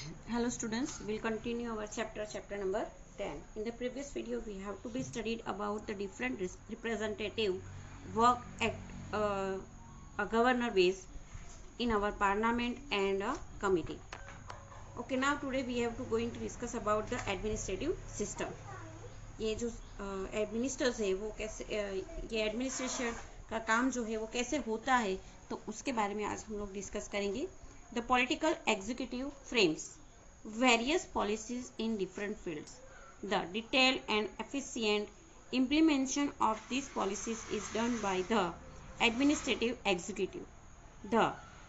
Hello students, we'll continue our chapter number 10. In the previous video, we have to be studied about the different representative work at a governor base in our parliament and a committee. Okay, now today we have to going to discuss about the administrative system. ये जो administrators है वो कैसे ये administration का काम जो है वो कैसे होता है, तो उसके बारे में आज हम लोग डिस्कस करेंगे. The political executive frames various policies in different fields. The detailed and efficient implementation of these policies is done by the administrative executive. The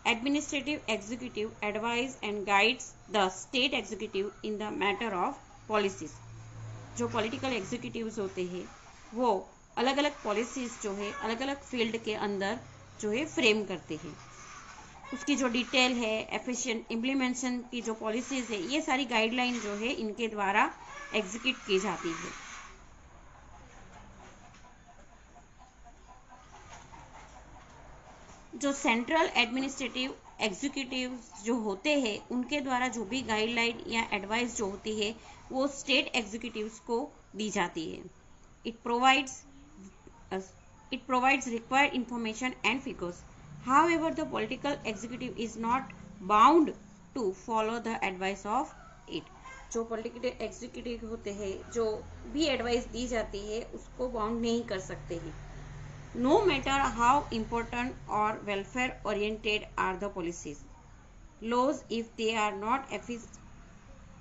administrative executive advises and guides the state executive in the matter of policies. जो political executives होते हैं वो अलग अलग policies जो है अलग अलग फील्ड के अंदर जो है फ्रेम करते हैं. उसकी जो डिटेल है, एफिशिएंट इम्प्लीमेंटेशन की जो पॉलिसीज है, ये सारी गाइडलाइन जो है इनके द्वारा एग्जीक्यूट की जाती है. जो सेंट्रल एडमिनिस्ट्रेटिव एग्जीक्यूटिव जो होते हैं उनके द्वारा जो भी गाइडलाइन या एडवाइस जो होती है वो स्टेट एग्जीक्यूटिव्स को दी जाती है. It provides required information and figures. However, the political executive is not bound to follow the advice of it. जो पॉलिटिकल एग्जीक्यूटिव होते हैं, जो भी एडवाइस दी जाती है उसको बाउंड नहीं कर सकते हैं. No matter how important or welfare oriented are the policies, laws, if they are not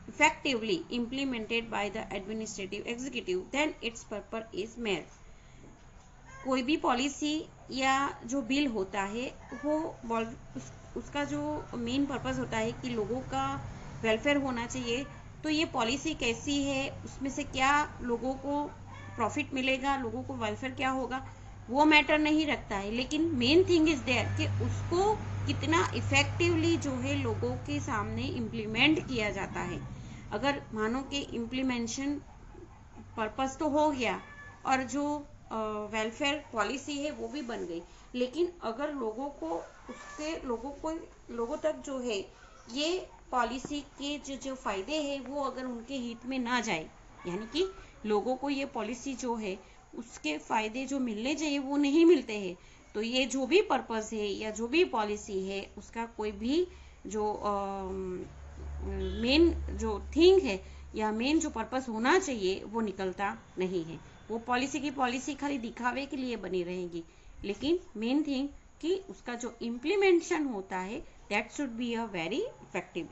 effectively implemented by the administrative executive, then its purpose is mere. कोई भी पॉलिसी या जो बिल होता है वो उसका जो मेन पर्पस होता है कि लोगों का वेलफेयर होना चाहिए. तो ये पॉलिसी कैसी है, उसमें से क्या लोगों को प्रॉफिट मिलेगा, लोगों को वेलफेयर क्या होगा, वो मैटर नहीं रखता है. लेकिन मेन थिंग इज देयर कि उसको कितना इफेक्टिवली जो है लोगों के सामने इम्प्लीमेंट किया जाता है. अगर मानो कि इम्प्लीमेंटेशन पर्पस तो हो गया और जो वेलफेयर पॉलिसी है वो भी बन गई, लेकिन अगर लोगों तक जो है ये पॉलिसी के जो फायदे हैं वो अगर उनके हित में ना जाए, यानी कि लोगों को ये पॉलिसी जो है उसके फायदे जो मिलने चाहिए वो नहीं मिलते हैं, तो ये जो भी पर्पस है या जो भी पॉलिसी है उसका कोई भी जो मेन जो थिंग है या मेन जो पर्पस होना चाहिए वो निकलता नहीं है. वो पॉलिसी की पॉलिसी खाली दिखावे के लिए बनी रहेगी, लेकिन मेन थिंग कि उसका जो इम्प्लीमेंटेशन होता है that should be a very effective.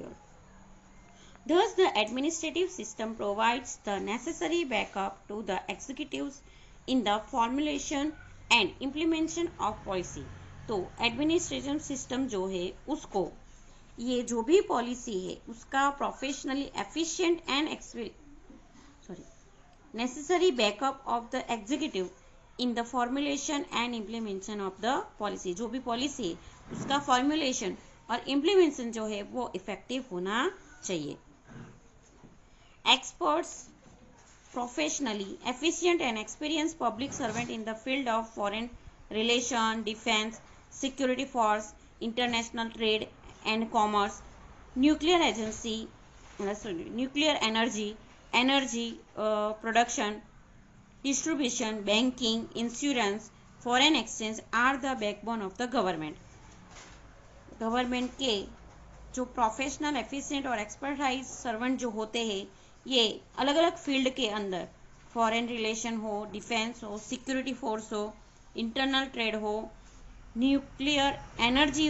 Thus, the administrative system provides the necessary backup to the executives in the formulation and implementation of policy. तो एडमिनिस्ट्रेशन सिस्टम जो है उसको ये जो भी पॉलिसी है उसका professionally efficient and necessary backup of the executive in the formulation and implementation of the policy. जो भी पॉलिसी है उसका फॉर्मुलेशन और इम्प्लीमेंटेशन जो है वो इफेक्टिव होना चाहिए. Experts, professionally efficient and experienced public servant in the field of foreign relation, defense, security force, international trade and commerce, nuclear energy production, distribution, banking, insurance, foreign exchange are the backbone of the government. Government के जो professional, efficient और expertise servant जो होते हैं ये अलग अलग field के अंदर, फॉरेन रिलेशन हो, डिफेंस हो, सिक्योरिटी फोर्स हो, इंटरनल ट्रेड हो, न्यूक्लियर एनर्जी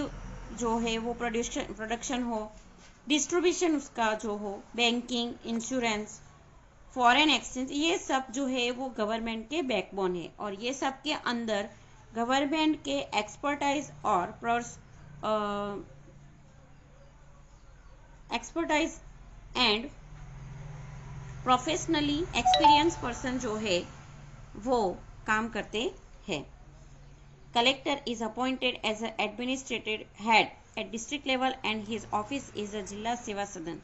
जो है वो प्रोडक्शन हो, डिस्ट्रीब्यूशन उसका जो हो, बैंकिंग, इंश्योरेंस, फॉरेन एक्सचेंज, ये सब जो है वो गवर्नमेंट के बैकबोन है. और ये सब के अंदर गवर्नमेंट के expertise and professionally experience person जो है वो काम करते हैं. Collector is appointed as a administrative head at district level and his office is a जिला सेवा सदन.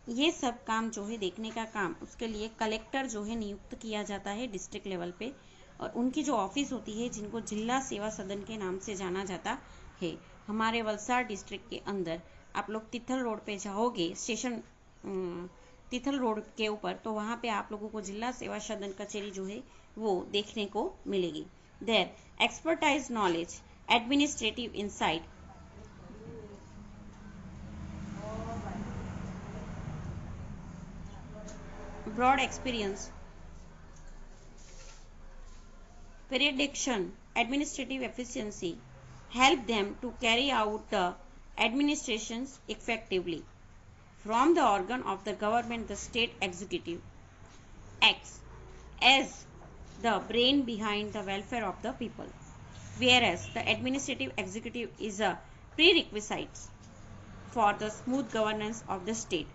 ये सब काम जो है देखने का काम उसके लिए कलेक्टर जो है नियुक्त किया जाता है डिस्ट्रिक्ट लेवल पे, और उनकी जो ऑफिस होती है जिनको जिला सेवा सदन के नाम से जाना जाता है हमारे वलसाड़ डिस्ट्रिक्ट के अंदर आप लोग तिथल रोड पे जाओगे, स्टेशन तिथल रोड के ऊपर, तो वहाँ पे आप लोगों को जिला सेवा सदन कचेरी जो है वो देखने को मिलेगी। There expertise knowledge, administrative insight, broad experience, prediction, administrative efficiency help them to carry out the administrations effectively. From the organ of the government, the state executive acts as the brain behind the welfare of the people, whereas the administrative executive is a prerequisite for the smooth governance of the state.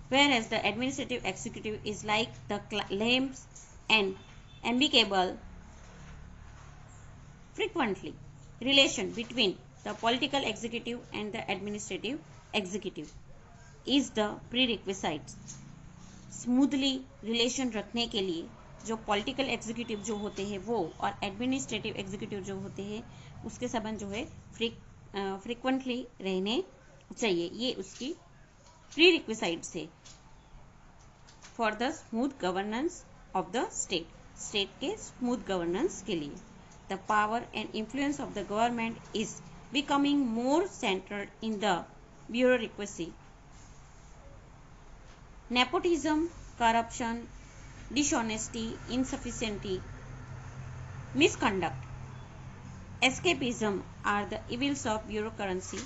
Whereas the administrative executive is like the claims and amicable frequently relation between the political executive and the administrative executive is the prerequisite. Smoothly relation रखने के लिए जो political executive जो होते हैं वो और administrative executive जो होते हैं उसके संबंध जो है फ्रीक्वेंटली रहने चाहिए। ये उसकी प्रीरिक्विसाइट्स है for the smooth governance of the state, state के स्मूथ गवर्नेंस के लिए। The power and influence of the government is becoming more central in the bureaucracy. Nepotism, corruption, dishonesty, insufficiency, misconduct, escapism are the evils of bureaucracy.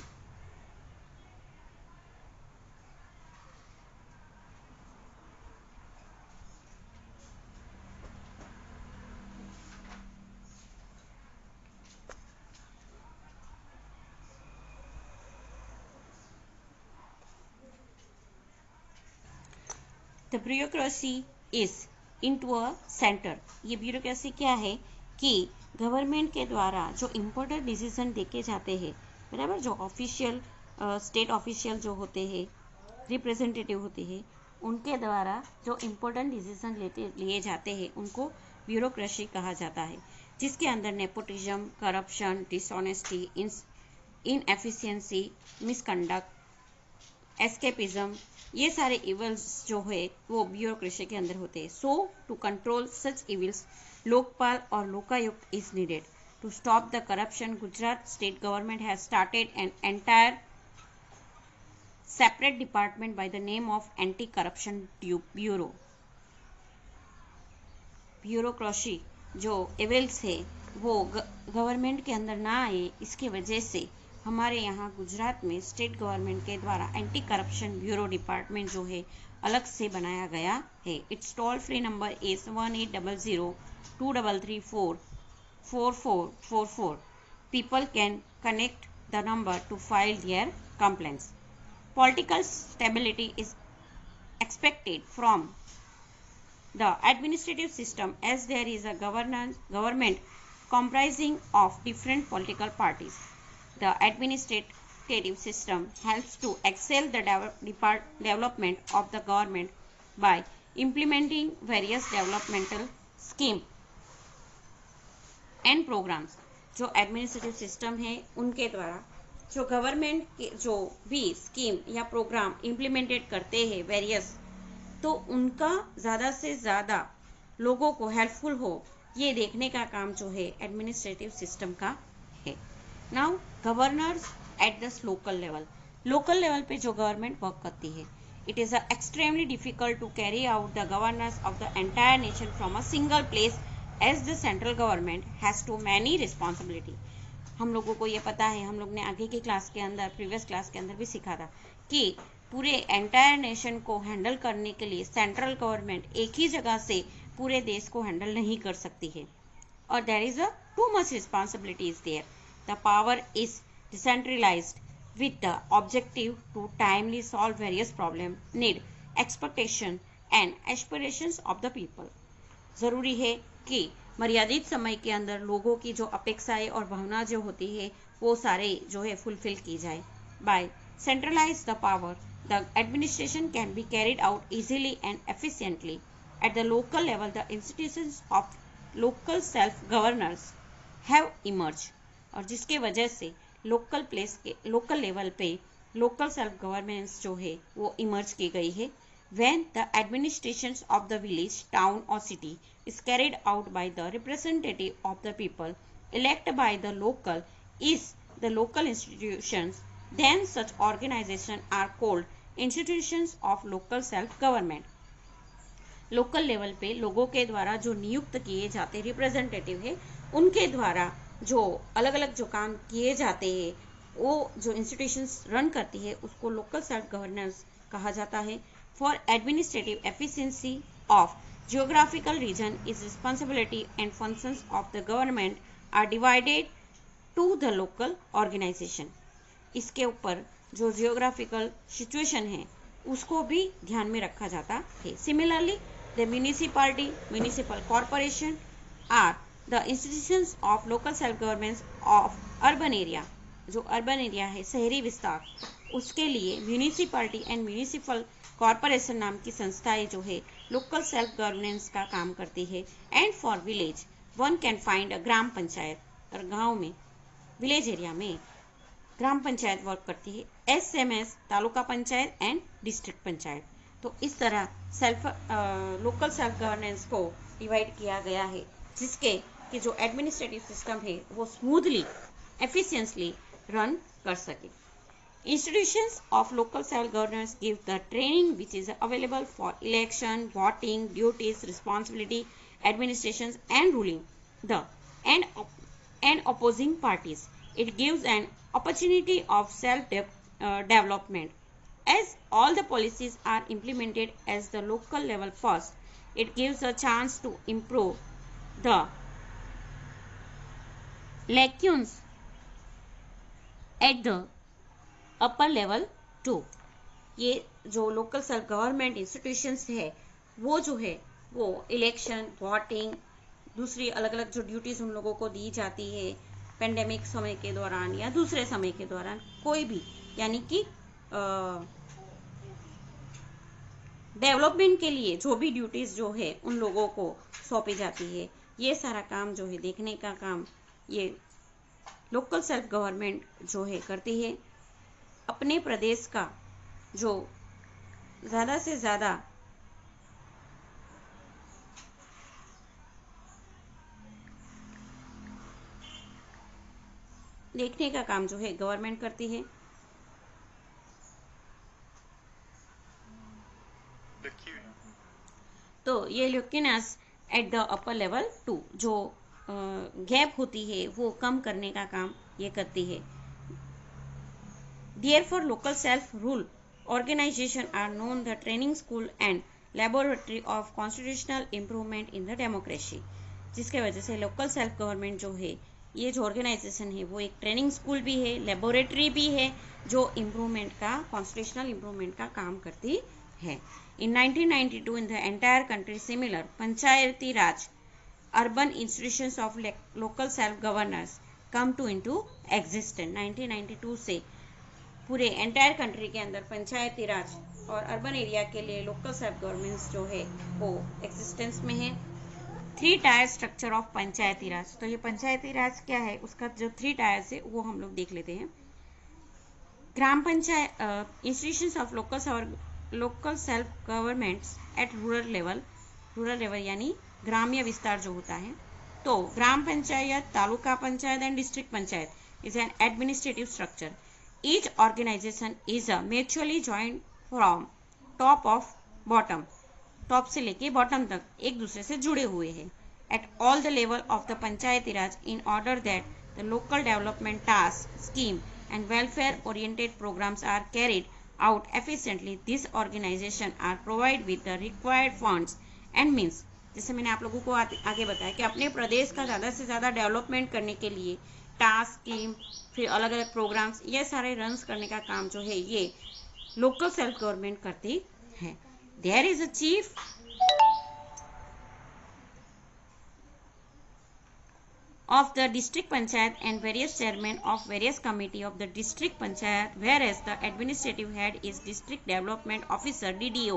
The bureaucracy is into a center. ये bureaucracy क्या है कि government के द्वारा जो important decision देके जाते हैं, बराबर, जो ऑफिशियल स्टेट ऑफिशियल जो होते हैं, रिप्रेजेंटेटिव होते हैं, उनके द्वारा जो इम्पोर्टेंट डिसीजन लिए जाते हैं उनको ब्यूरोक्रेसी कहा जाता है, जिसके अंदर nepotism, corruption, dishonesty, inefficiency, misconduct, escapism, ये सारे इवल्स जो है वो ब्यूरोक्रेसी के अंदर होते हैं। So to control such evils, Lokpal और Lokayukta is needed. To stop the corruption, Gujarat state government has started an entire separate department by the name of anti corruption bureau. Bureaucracy जो इवल्स है वो गवर्नमेंट के अंदर ना आए, इसकी वजह से हमारे यहाँ गुजरात में स्टेट गवर्नमेंट के द्वारा एंटी करप्शन ब्यूरो डिपार्टमेंट जो है अलग से बनाया गया है। It's toll free number is 1800-23444444। People can connect the number two file there complaints. Political stability is expected from the administrative system as there is a government comprising of different political parties. The administrative system helps to excel the development of the government by implementing various developmental schemes and programs. जो administrative system है उनके द्वारा जो government के जो भी scheme या programme implemented करते हैं वेरियस, तो उनका ज़्यादा से ज़्यादा लोगों को हेल्पफुल हो, ये देखने का काम जो है एडमिनिस्ट्रेटिव सिस्टम का है। Now governors at the local level पे जो गवर्नमेंट वर्क करती है, it is extremely difficult to carry out the governance of the entire nation from a single place as the central government has too many responsibility. हम लोगों को ये पता है, हम लोग ने आगे की क्लास के अंदर, प्रीवियस क्लास के अंदर भी सीखा था कि पूरे एंटायर नेशन को हैंडल करने के लिए सेंट्रल गवर्नमेंट एक ही जगह से पूरे देश को हैंडल नहीं कर सकती है, और there is a too much responsibilities there. The power is decentralised with the objective to timely solve various problem, need, expectation and aspirations of the people. जरूरी है कि मर्यादित समय के अंदर लोगों की जो अपेक्षाएं और भावना जो होती है वो सारे जो है फुलफिल की जाए। By centralize the power, the administration can be carried out easily and efficiently. At the local level, the institutions of local self governors have emerged, और जिसके वजह से लोकल लेवल पे लोकल सेल्फ गवर्नेंस जो है वो इमर्ज की गई है. When the administration of the village, town or city is carried out by the representative of the people elected by the local institutions, then such organizations are called institutions of local self government. Local level पे लोगों के द्वारा जो नियुक्त किए जाते representative है, उनके द्वारा जो अलग अलग जो काम किए जाते हैं, वो जो इंस्टीट्यूशंस रन करती है उसको लोकल सेल्फ गवर्नेंस कहा जाता है. For administrative efficiency of geographical region is responsibility and functions of the government are divided to the local organization. इसके ऊपर जो जियोग्राफिकल सिचुएशन है उसको भी ध्यान में रखा जाता है. Similarly, the municipal corporation are the institutions of local self governance of urban area. जो अर्बन एरिया है, शहरी विस्तार, उसके लिए म्यूनिसिपैलिटी एंड म्यूनिसिपल कॉरपोरेशन नाम की संस्थाएं जो है लोकल सेल्फ गवर्नेंस का काम करती है. And for village one can find a gram panchayat, और गांव में विलेज एरिया में ग्राम पंचायत वर्क करती है. SMS taluka panchayat and district panchayat. तो इस तरह लोकल सेल्फ गवर्नेंस को डिवाइड किया गया है, जिसके कि जो एडमिनिस्ट्रेटिव सिस्टम है वो स्मूथली एफिशिएंटली रन कर सके. Institutions of local self-governance give the training which is available for election, voting, duties, responsibility, administrations, and ruling the and opposing parties. It gives an opportunity of self-development. As all the policies are implemented at the local level first, it gives a chance to improve the lacunes at the upper level 2. ये जो local self government institutions है वो जो है वो election, voting, दूसरी अलग अलग जो ड्यूटीज उन लोगों को दी जाती है पेंडेमिक समय के दौरान या दूसरे समय के दौरान, कोई भी यानी कि डेवलपमेंट के लिए जो भी ड्यूटीज जो है उन लोगों को सौंपी जाती है, ये सारा काम जो है देखने का काम ये लोकल सेल्फ गवर्नमेंट जो है करती है. अपने प्रदेश का जो ज़्यादा से ज़्यादा देखने का काम जो है गवर्नमेंट करती है. तो ये ल्यूकिनस एट द अपर लेवल 2 जो गैप होती है वो कम करने का काम ये करती है. Therefore, local self-rule organizations are known the training school and laboratory of constitutional improvement in the democracy. जिसके वजह से लोकल सेल्फ गवर्नमेंट जो है ये जो ऑर्गेनाइजेशन है वो एक ट्रेनिंग स्कूल भी है, लेबोरेटरी भी है, जो इम्प्रूवमेंट का कॉन्स्टिट्यूशनल इम्प्रूवमेंट का काम करती है. In 1992 in the entire country similar Panchayati Raj urban institutions of local self governance come to into existence. 1992 से पूरे एंटायर कंट्री के अंदर पंचायती राज और अर्बन एरिया के लिए लोकल सेल्फ गवर्नमेंट्स जो है वो एग्जिस्टेंस में है. 3 टायर स्ट्रक्चर ऑफ पंचायती राज. तो ये पंचायती राज क्या है, उसका जो 3 टायर्स है वो हम लोग देख लेते हैं. Gram panchayat institutions of local self governments at rural level यानी ग्राम्य विस्तार जो होता है. तो gram panchayat, taluka panchayat and district panchayat is an administrative structure. Each organization is a mutually joined from top of bottom. Top से लेके बॉटम तक एक दूसरे से जुड़े हुए हैं. At all the level of the Panchayati Raj, in order that the local development tasks, scheme and welfare oriented programs are carried out efficiently, these organizations are provided with the required funds and means. जैसे मैंने आप लोगों को आगे बताया कि अपने प्रदेश का ज़्यादा से ज़्यादा डेवलपमेंट करने के लिए टास्क, स्कीम, फिर अलग अलग प्रोग्राम्स, ये सारे रन्स करने का काम जो है ये लोकल सेल्फ गवर्नमेंट करती है. There is a chief of the district panchayat and various chairmen of various committee of the district panchayat, whereas the administrative head is district development officer DDO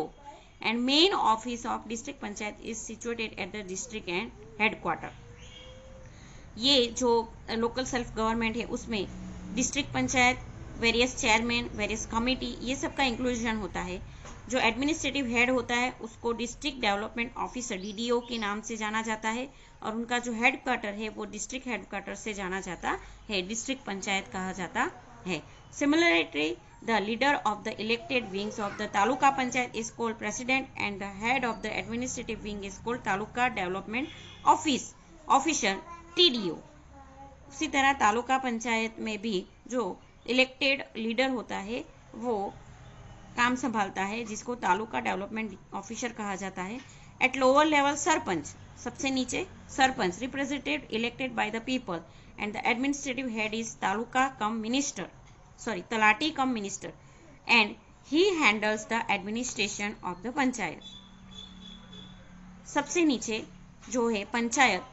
and main office of district panchayat is situated at the district and headquarter. ये जो local self government है उसमें district panchayat, various chairman, various committee, ये सब का inclusion होता है. जो एडमिनिस्ट्रेटिव हेड होता है उसको डिस्ट्रिक्ट डेवलपमेंट ऑफिसर DDO के नाम से जाना जाता है और उनका जो हेडक्वार्टर है वो डिस्ट्रिक्ट हेडक्वार्टर से जाना जाता है, डिस्ट्रिक्ट पंचायत कहा जाता है. Similarly, the leader of the elected wings of the taluka panchayat is called president and the head of the administrative wing is called taluka development officer TDO. उसी तरह तालुका पंचायत में भी जो इलेक्टेड लीडर होता है वो काम संभालता है जिसको तालुका डेवलपमेंट ऑफिसर कहा जाता है. एट लोअर लेवल सरपंच, सबसे नीचे sarpanch, representative elected by the people and the administrative head is taluka come minister, talati come minister, and he handles the administration of the panchayat. सबसे नीचे जो है पंचायत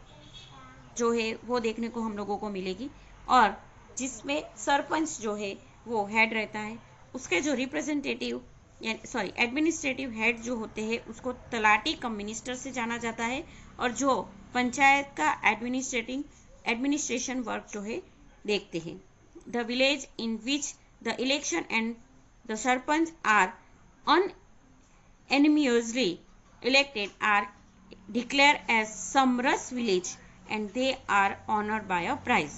जो है वो देखने को हम लोगों को मिलेगी और जिसमें सरपंच जो है वो हेड रहता है. उसके जो रिप्रेजेंटेटिव एडमिनिस्ट्रेटिव हेड जो होते हैं उसको तलाटी कम मिनिस्टर से जाना जाता है और जो पंचायत का एडमिनिस्ट्रेशन वर्क जो है देखते हैं. The village in which the election and the sarpanch are unanimously elected are declared as Samras village and they are honoured by a prize.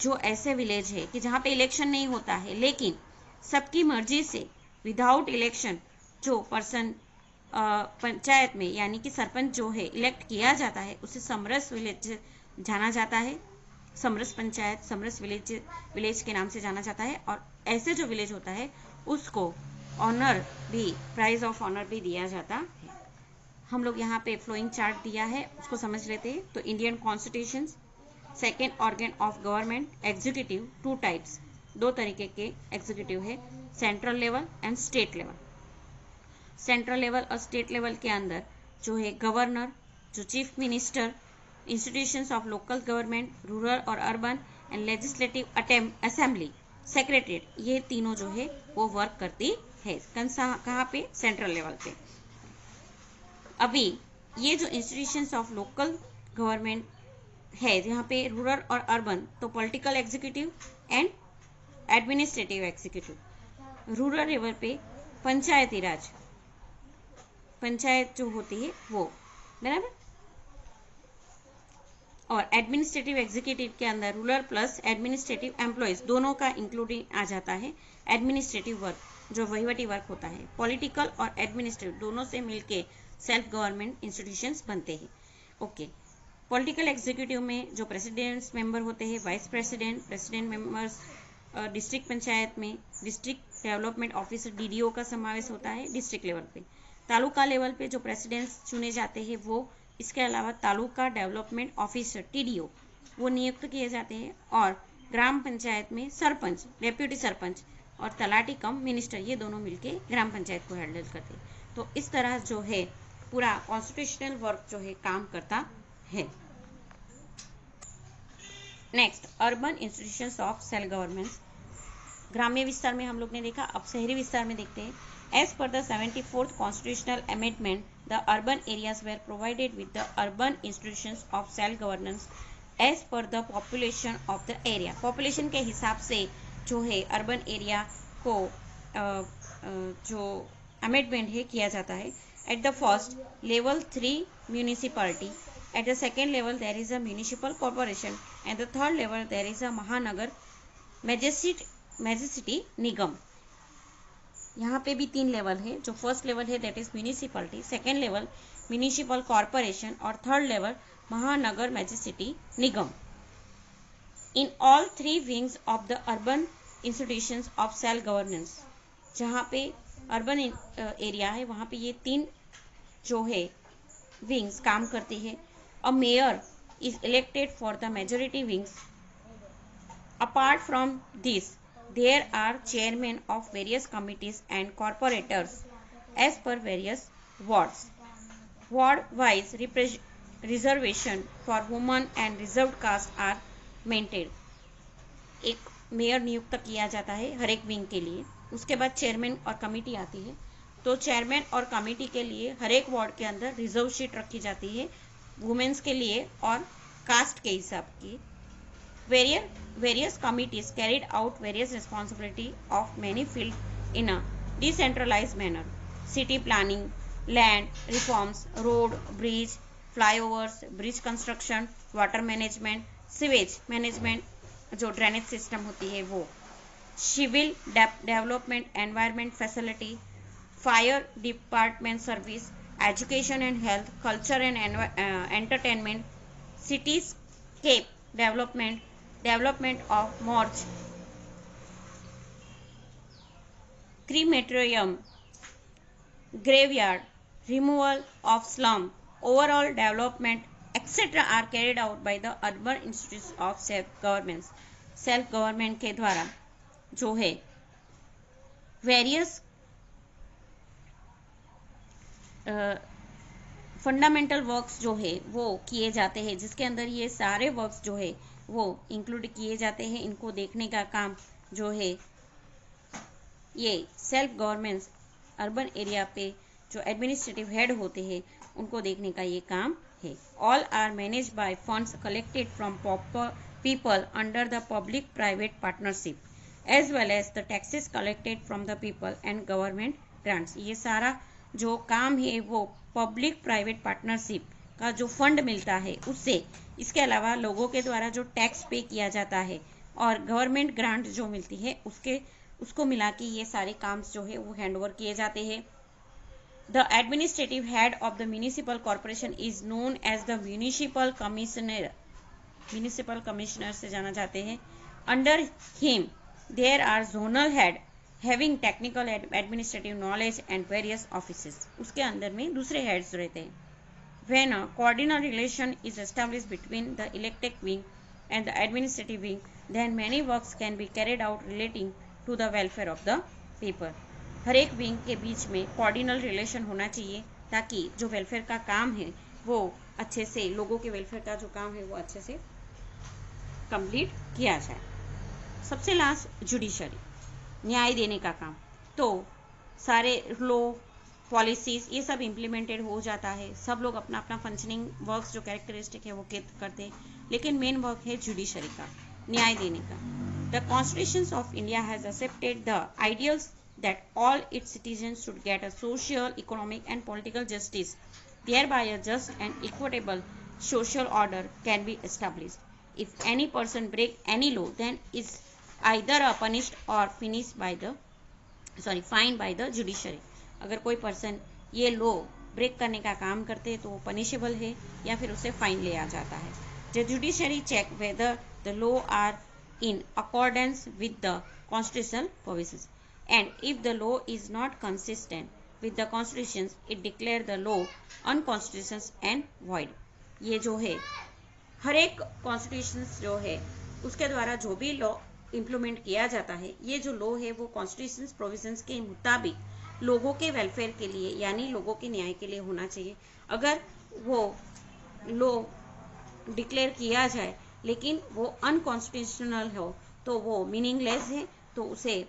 जो ऐसे विलेज है कि जहाँ पे इलेक्शन नहीं होता है लेकिन सबकी मर्जी से विदाउट इलेक्शन जो पर्सन पंचायत में यानी कि सरपंच जो है इलेक्ट किया जाता है उसे समरस विलेज जाना जाता है. समरस पंचायत, समरस विलेज के नाम से जाना जाता है और ऐसे जो विलेज होता है उसको ऑनर भी, प्राइज ऑफ ऑनर भी दिया जाता है. हम लोग यहाँ पे फ्लोइंग चार्ट दिया है उसको समझ लेते हैं. तो Indian constitution, second organ of government executive, two types, दो तरीके के एग्जीक्यूटिव है, central level and state level. Central level और स्टेट लेवल के अंदर जो है गवर्नर, जो chief minister, institutions of local government, rural और urban and legislative assembly, secretariat, ये तीनों जो है वो वर्क करती है. कहाँ पे? सेंट्रल लेवल पे. अभी ये जो इंस्टीट्यूशंस ऑफ लोकल गवर्नमेंट है जहाँ पे रूरल और अर्बन, तो political executive and administrative executive. Rural level पे पंचायती राज, पंचायत जो होती है वो, बराबर. और एडमिनिस्ट्रेटिव एग्जीक्यूटिव के अंदर रूरल प्लस एडमिनिस्ट्रेटिव एम्प्लॉयज दोनों का इंक्लूडिंग आ जाता है. एडमिनिस्ट्रेटिव वर्क जो वहीवटी वर्क होता है, पॉलिटिकल और एडमिनिस्ट्रेटिव दोनों से मिलके सेल्फ गवर्नमेंट इंस्टीट्यूशंस बनते हैं. ओके. पॉलिटिकल एग्जीक्यूटिव में जो प्रेसिडेंट्स मेंबर होते हैं, vice president members, district panchayat में डिस्ट्रिक्ट डेवलपमेंट ऑफिसर DDO का समावेश होता है डिस्ट्रिक्ट लेवल पे. तालुका लेवल पे जो प्रेसिडेंट्स चुने जाते हैं वो, इसके अलावा तालुका डेवलपमेंट ऑफिसर TDO वो नियुक्त किए जाते हैं. और ग्राम पंचायत में सरपंच, डेप्यूटी सरपंच और तलाटी कम मिनिस्टर, ये दोनों मिलके ग्राम पंचायत को हैंडल करते हैं. तो इस तरह जो है पूरा कॉन्स्टिट्यूशनल वर्क जो है काम करता है. Next, urban institutions of self government. ग्राम्य विस्तार में हम लोग ने देखा, अब शहरी विस्तार में देखते हैं. As per the 74th constitutional amendment, the urban areas were provided with the urban institutions of self governance as per the population of the area. Population के हिसाब से जो है अर्बन एरिया को जो अमेंडमेंट है किया जाता है. At the first level 3 municipality, at the second level there is a municipal corporation and the third level there is a महानगर मैजिस्ट्रेटी निगम. यहाँ पे भी 3 लेवल है. जो फर्स्ट लेवल है that is municipality, second level municipal corporation और third level महानगर मैजिस्ट्रेटी निगम. In all 3 wings of the urban institutions of self governance, जहाँ पे अर्बन एरिया है वहाँ पे ये 3 जो है विंग्स काम करती है. A mayor is elected for the majority wings. Apart from this, there are chairmen of various committees and corporators as per various wards. Ward-wise reservation for women and reserved caste are maintained. एक mayor नियुक्त किया जाता है हर एक wing के लिए. उसके बाद चेयरमैन और कमिटी आती है तो चेयरमैन और कमेटी के लिए हर एक वार्ड के अंदर रिजर्व सीट रखी जाती है वुमेन्स के लिए और कास्ट के हिसाब की। Various committees carried out various responsibility of many fields in a decentralized manner. City planning, land reforms, road, bridge, flyovers, bridge construction, water management, sewage management, जो ड्रेनेज सिस्टम होती है वो, civil development, environment facility, fire department service, education and health, culture and entertainment, cityscape development of morgue, crematorium, graveyard, removal of slum, overall development, etc. are carried out by the urban institutes of self-government. Self government के द्वारा जो है various fundamental works जो है वो किए जाते हैं, जिसके अंदर ये सारे वर्क्स जो है वो इंक्लूड किए जाते हैं। इनको देखने का काम जो है ये सेल्फ गवर्नमेंट अर्बन एरिया पे जो एडमिनिस्ट्रेटिव हेड होते हैं उनको देखने का ये काम है। All are manage by funds collected from people under the public private partnership as well as the taxes collected from the people and government grants. ये सारा जो काम है वो पब्लिक प्राइवेट पार्टनरशिप का जो फंड मिलता है उससे, इसके अलावा लोगों के द्वारा जो टैक्स पे किया जाता है और गवर्नमेंट ग्रांट जो मिलती है उसको मिला के ये सारे काम जो है वो हैंड ओवर किए जाते हैं। The administrative head of the municipal corporation is known as the municipal commissioner. Municipal commissioner से जाना जाते हैं। Under him there are zonal head having technical administrative knowledge and various offices. उसके अंदर में दूसरे हेड्स रहते हैं। When a coordinal relation is established between the elected wing and the administrative wing, then many works can be carried out relating to the welfare of the people. हर एक wing के बीच में कोऑर्डिनल relation होना चाहिए ताकि जो welfare का काम है वो अच्छे से, लोगों के वेलफेयर का जो काम है वो अच्छे से कंप्लीट किया जाए। सबसे लास्ट जुडिशरी, न्याय देने का काम। तो सारे लॉ पॉलिसीज ये सब इम्प्लीमेंटेड हो जाता है, सब लोग अपना अपना फंक्शनिंग वर्क्स जो कैरेक्टरिस्टिक है वो करते हैं, लेकिन मेन वर्क है जुडिशरी का, न्याय देने का। The constitution of India has accepted the ideals that all it's citizens should get a social, economic and political justice, thereby a just and equitable social order can be established. If any person break any law, then is either punished or fined by the judiciary. अगर कोई person ये law break करने का काम करते तो वो punishable है या फिर उसे फाइन लिया जाता है। The judiciary check whether the law are in accordance with the constitutional provisions and if the law is not consistent with the constitution it declare the law unconstitutional and void. ये जो है हर एक constitution जो है उसके द्वारा जो भी लॉ इम्प्लीमेंट किया जाता है, ये जो लॉ है वो कॉन्स्टिट्यूशन प्रोविजंस के मुताबिक लोगों के वेलफेयर के लिए यानी लोगों के न्याय के लिए होना चाहिए। अगर वो लॉ डिक्लेयर किया जाए लेकिन वो अनकॉन्स्टिट्यूशनल हो तो वो मीनिंगलेस है, तो उसे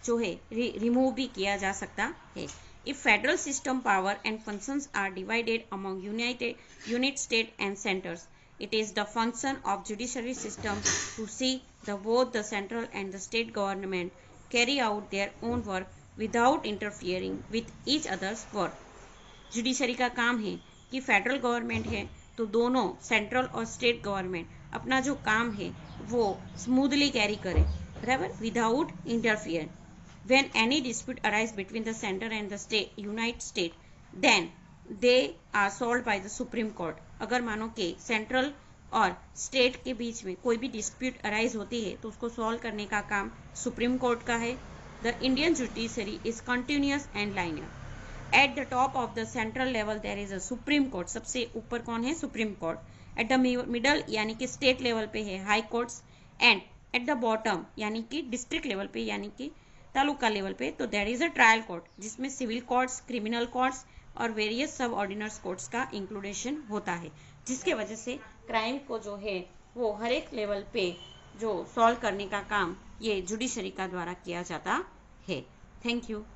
जो है रिमूव भी किया जा सकता है। If federal system power and functions are divided among unit state and centres, it is the function of judiciary system to see that both the central and the state government carry out their own work without interfering with each other's work. Judiciary का काम है कि federal government है तो दोनों central और state government अपना जो काम है वो स्मूथली कैरी करे, बराबर, without interfere. When any dispute arises between the center and the state, United States, then they are solved by the Supreme Court. अगर मानो कि सेंट्रल और स्टेट के बीच में कोई भी डिस्प्यूट अराइज होती है तो उसको सॉल्व करने का काम सुप्रीम कोर्ट का है। The Indian judiciary is continuous and liner. At the top of the central level there is a supreme court. सबसे ऊपर कौन है? Supreme court. At the middle यानी कि स्टेट लेवल पे है high courts, and at the bottom यानी कि डिस्ट्रिक्ट लेवल पे यानी कि तालुका लेवल पे तो there is a trial court, जिसमें सिविल कोर्ट्स, क्रिमिनल कोर्ट्स और वेरियस सब ऑर्डिनर्स कोर्ट्स का इंक्लूडेशन होता है, जिसके वजह से क्राइम को जो है वो हर एक लेवल पे जो सॉल्व करने का काम ये जुडिशरी का द्वारा किया जाता है। Thank you.